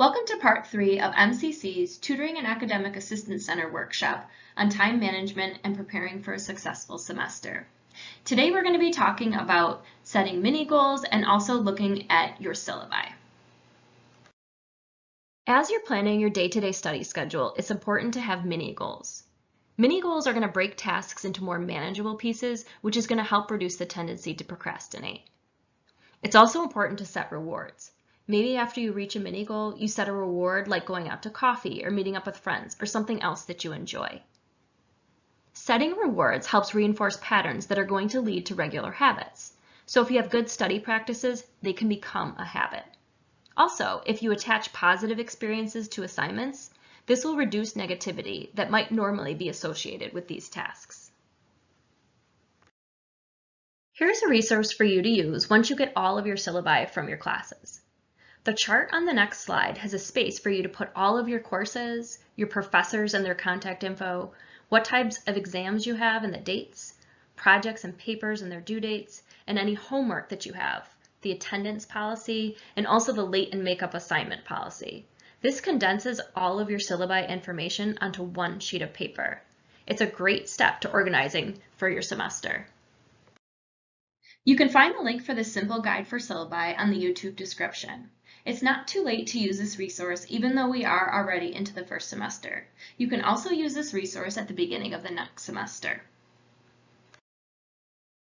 Welcome to Part 3 of MCC's Tutoring and Academic Assistance Center workshop on time management and preparing for a successful semester. Today we're going to be talking about setting mini goals and also looking at your syllabi. As you're planning your day-to-day study schedule, it's important to have mini goals. Mini goals are going to break tasks into more manageable pieces, which is going to help reduce the tendency to procrastinate. It's also important to set rewards. Maybe after you reach a mini goal, you set a reward like going out to coffee or meeting up with friends or something else that you enjoy. Setting rewards helps reinforce patterns that are going to lead to regular habits. So if you have good study practices, they can become a habit. Also, if you attach positive experiences to assignments, this will reduce negativity that might normally be associated with these tasks. Here's a resource for you to use once you get all of your syllabi from your classes. The chart on the next slide has a space for you to put all of your courses, your professors and their contact info, what types of exams you have and the dates, projects and papers and their due dates, and any homework that you have, the attendance policy, and also the late and makeup assignment policy. This condenses all of your syllabi information onto one sheet of paper. It's a great step to organizing for your semester. You can find the link for this simple guide for syllabi on the YouTube description. It's not too late to use this resource even though we are already into the first semester. You can also use this resource at the beginning of the next semester.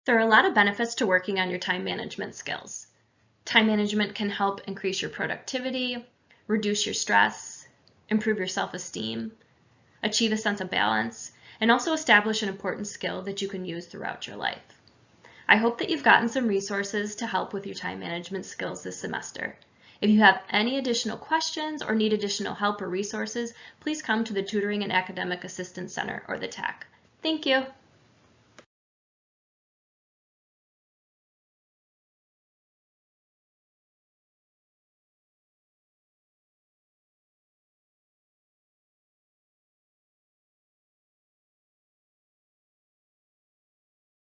There are a lot of benefits to working on your time management skills. Time management can help increase your productivity, reduce your stress, improve your self-esteem, achieve a sense of balance, and also establish an important skill that you can use throughout your life. I hope that you've gotten some resources to help with your time management skills this semester. If you have any additional questions or need additional help or resources, please come to the Tutoring and Academic Assistance Center or the TAAC. Thank you.